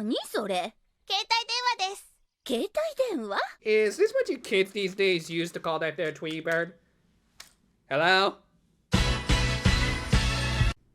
何それ？携帯電話です。携帯電話? Is this what you kids these days use to call that there Tweety bird? Hello?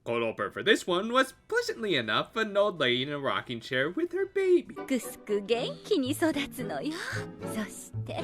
Cold opener for this one was pleasantly enough an old lady in a rocking chair with her baby. ぐすく元気に育つのよ。そして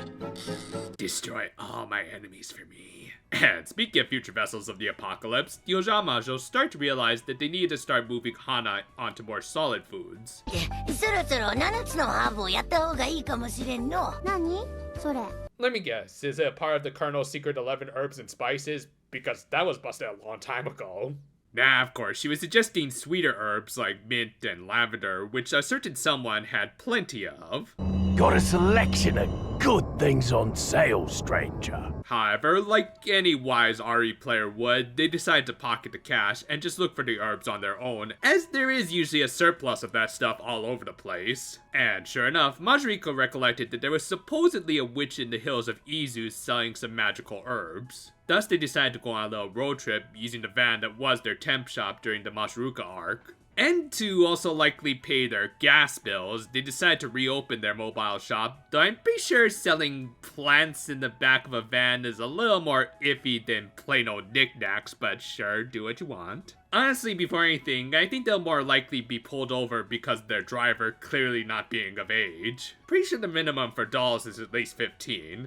Destroy all my enemies for me. And speaking of future vessels of the apocalypse, the Ojamajo start to realize that they need to start moving Hana onto more solid foods. そろそろ7つのハーブをやった方がいいかもしれんの。何それ？ Let me guess, is it part of the Colonel's secret 11 herbs and spices? Because that was busted a long time ago. Nah, of course, she was suggesting sweeter herbs like mint and lavender, which a certain someone had plenty of. Got a selection of good things on sale, stranger. However, like any wise RE player would, they decide to pocket the cash and just look for the herbs on their own, as there is usually a surplus of that stuff all over the place. And sure enough, Majoriko recollected that there was supposedly a witch in the hills of Izu selling some magical herbs. Thus, they decided to go on a little road trip using the van that was their temp shop during the Masruka arc. And to also likely pay their gas bills, they decided to reopen their mobile shop, though I'm pretty sure selling plants in the back of a van is a little more iffy than plain old knickknacks, but sure, do what you want. Honestly, before anything, I think they'll more likely be pulled over because of their driver clearly not being of age. Pretty sure the minimum for dolls is at least 15.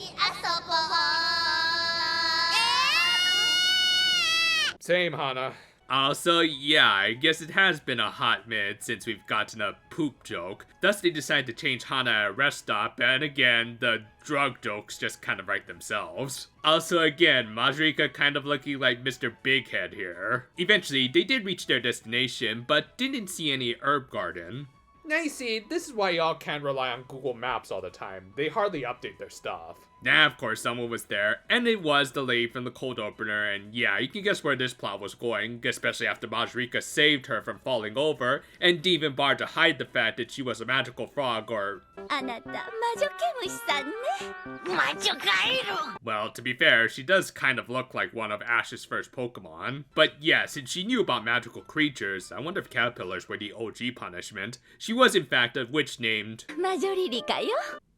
Same, Hana. Also, yeah, I guess it has been a hot minute since we've gotten a poop joke. Thus, they decided to change Hana at a rest stop, and again, the drug jokes just kind of write themselves. Also, again, Majorika kind of looking like Mr. Big Head here. Eventually, they did reach their destination, but didn't see any herb garden. Now you see, this is why y'all can't rely on Google Maps all the time. They hardly update their stuff. Now, of course, someone was there, and it was the lady from the cold opener, and yeah, you can guess where this plot was going, especially after Majorika saved her from falling over, and even barred to hide the fact that she was a magical frog, or... あなた、魔女ケムシさんね。魔女カエル。 Well, to be fair, she does kind of look like one of Ash's first Pokemon. But yeah, since she knew about magical creatures, I wonder if caterpillars were the OG punishment. She was in fact a witch named... 魔女リリカよ。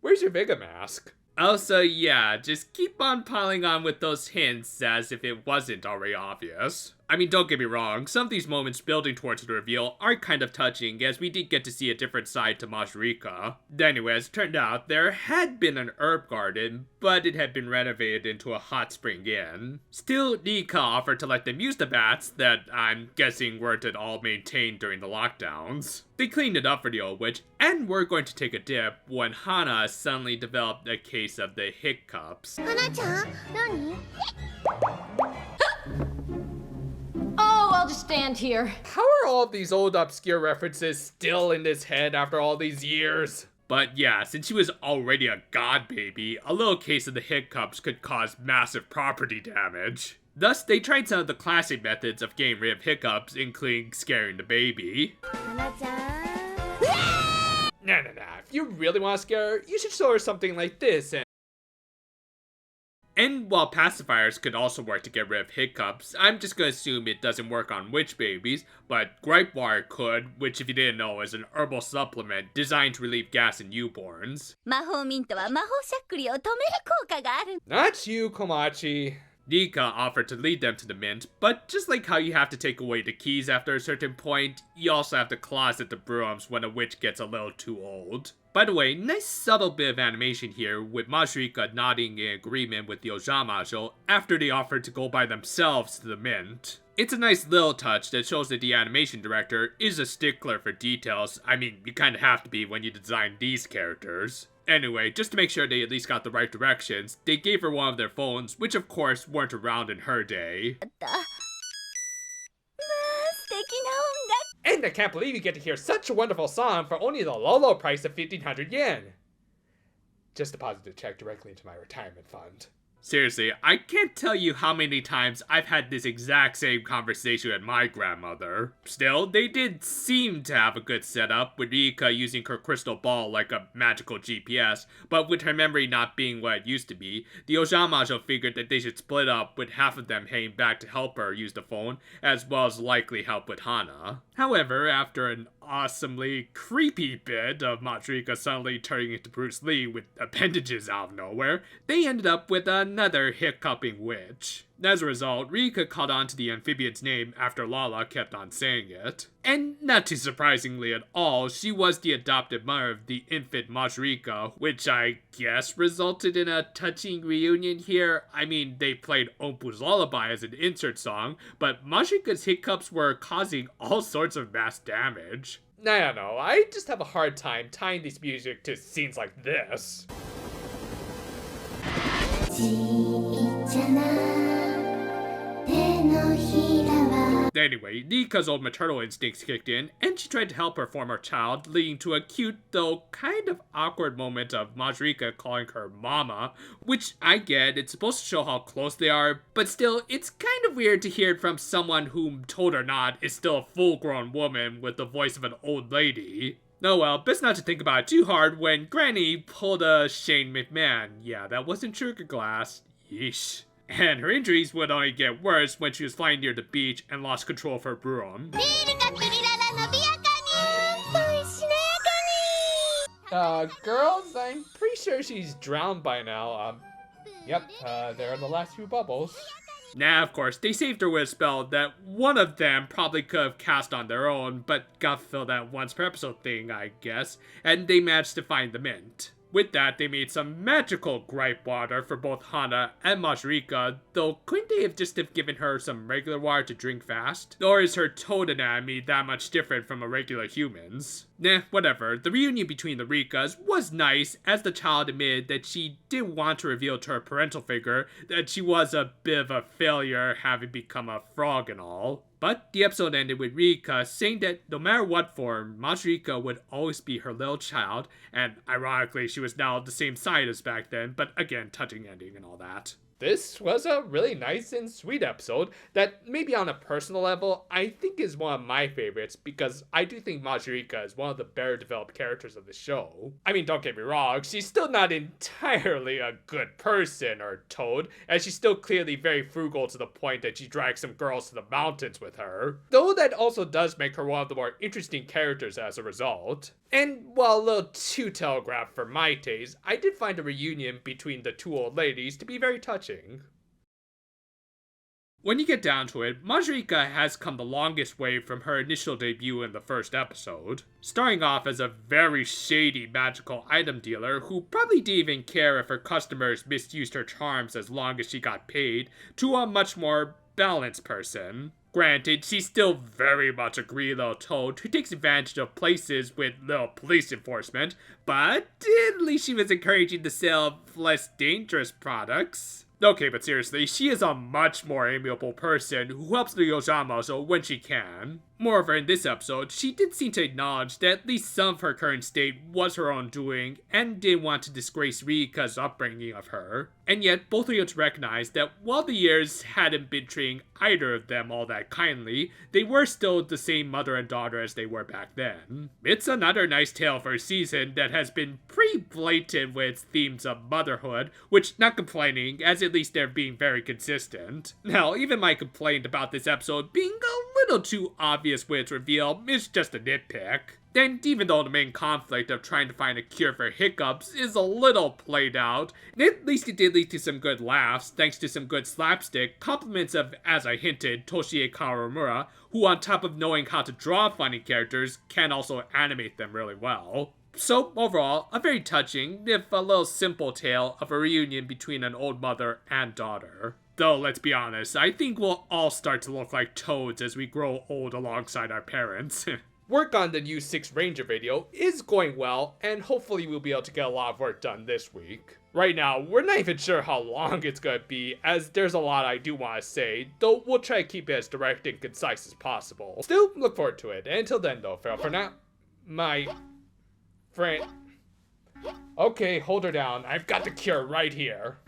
Where's your Vega mask? Also, yeah, just keep on piling on with those hints as if it wasn't already obvious. I mean, don't get me wrong, some of these moments building towards the reveal are kind of touching, as we did get to see a different side to Majorika. Anyway, as it turned out, there had been an herb garden, but it had been renovated into a hot spring inn. Still, Nika offered to let them use the bats that I'm guessing weren't at all maintained during the lockdowns. They cleaned it up for the old witch, and were going to take a dip when Hana suddenly developed a case of the hiccups. 花ちゃん、何? Oh, I'll just stand here. How are all of these old obscure references still in his head after all these years? But yeah, since she was already a god baby, a little case of the hiccups could cause massive property damage. Thus, they tried some of the classic methods of getting rid of hiccups, including scaring the baby. 花ちゃん。 Nah. If you really want to scare her, you should show her something like this and while pacifiers could also work to get rid of hiccups, I'm just gonna assume it doesn't work on witch babies, but gripe water could, which if you didn't know is an herbal supplement designed to relieve gas in newborns. 魔法ミントは魔法しゃっくりを止める効果がある。 Not you, Komachi. Nika offered to lead them to the mint, but just like how you have to take away the keys after a certain point, you also have to closet the brooms when a witch gets a little too old. By the way, nice subtle bit of animation here, with Majorika nodding in agreement with the Ojamajo after they offered to go by themselves to the mint. It's a nice little touch that shows that the animation director is a stickler for details. I mean, you kinda have to be when you design these characters. Anyway, just to make sure they at least got the right directions, they gave her one of their phones, which of course weren't around in her day. まあ、素敵な音楽。 And I can't believe you get to hear such a wonderful song for only the low price of 1,500 yen. Just deposit the check directly into my retirement fund. Seriously, I can't tell you how many times I've had this exact same conversation with my grandmother. Still, they did seem to have a good setup, with Rika using her crystal ball like a magical GPS, but with her memory not being what it used to be, the Ojamajo figured that they should split up, with half of them heading back to help her use the phone, as well as likely help with Hana. However, after an awesomely creepy bit of Majorika suddenly turning into Bruce Lee with appendages out of nowhere, they ended up with another hiccuping witch. As a result, Rika caught on to the amphibian's name after Lala kept on saying it. And not too surprisingly at all, she was the adopted mother of the infant Majorika, which I guess resulted in a touching reunion here. I mean, they played Ompu's Lullaby as an insert song, but Majorika's hiccups were causing all sorts of mass damage. I don't know, I just have a hard time tying this music to scenes like this. Anyway, Nika's old maternal instincts kicked in, and she tried to help her former child, leading to a cute, though kind of awkward moment of Majorika calling her mama, which I get, it's supposed to show how close they are, but still, it's kind of weird to hear it from someone whom, told or not, is still a full-grown woman with the voice of an old lady. Oh well, best not to think about it too hard when Granny pulled a Shane McMahon. Yeah, that wasn't sugar glass. Yeesh. And her injuries would only get worse when she was flying near the beach and lost control of her broom. Girls, I'm pretty sure she's drowned by now. Yep, there are the last few bubbles. Nah, of course, they saved her with a spell that one of them probably could have cast on their own, but got filled that once per episode thing, I guess, and they managed to find the mint. With that, they made some magical gripe water for both Hana and Majorika, though couldn't they have just given her some regular water to drink fast? Or is her toad anatomy that much different from a regular human's? Nah, whatever. The reunion between the Rikas was nice, as the child admitted that she did want to reveal to her parental figure that she was a bit of a failure having become a frog and all. But the episode ended with Rika saying that no matter what form, Majorika would always be her little child, and ironically she was now the same size as back then, but again, touching ending and all that. This was a really nice and sweet episode that maybe on a personal level I think is one of my favorites because I do think Majorika is one of the better developed characters of the show. I mean, don't get me wrong, she's still not entirely a good person or toad, as she's still clearly very frugal to the point that she drags some girls to the mountains with her. Though that also does make her one of the more interesting characters as a result. And while a little too telegraphed for my taste, I did find a reunion between the two old ladies to be very touching. When you get down to it, Majorika has come the longest way from her initial debut in the first episode, starting off as a very shady magical item dealer who probably didn't even care if her customers misused her charms as long as she got paid, to a much more balanced person. Granted, she's still very much a greedy little toad who takes advantage of places with little police enforcement, but at least she was encouraging the sale of less dangerous products. Okay, but seriously, she is a much more amiable person who helps the Ojamajo when she can. Moreover, in this episode, she did seem to acknowledge that at least some of her current state was her own doing, and didn't want to disgrace Rika's upbringing of her. And yet, both of us recognize that while the years hadn't been treating either of them all that kindly, they were still the same mother and daughter as they were back then. It's another nice tale for a season that has been pretty blatant with its themes of motherhood, which, not complaining, as at least they're being very consistent. Now, even my complaint about this episode being a little too obvious with its reveal is just a nitpick. And even though the main conflict of trying to find a cure for hiccups is a little played out, at least it did lead to some good laughs, thanks to some good slapstick, compliments of, as I hinted, Toshie Kawamura, who on top of knowing how to draw funny characters, can also animate them really well. So, overall, a very touching, if a little simple tale of a reunion between an old mother and daughter. Though, let's be honest, I think we'll all start to look like toads as we grow old alongside our parents. Work on the new 6 Ranger video is going well, and hopefully we'll be able to get a lot of work done this week. Right now, we're not even sure how long it's gonna be, as there's a lot I do want to say, though we'll try to keep it as direct and concise as possible. Still, look forward to it, and until then though, for now, my friend... Okay, hold her down, I've got the cure right here.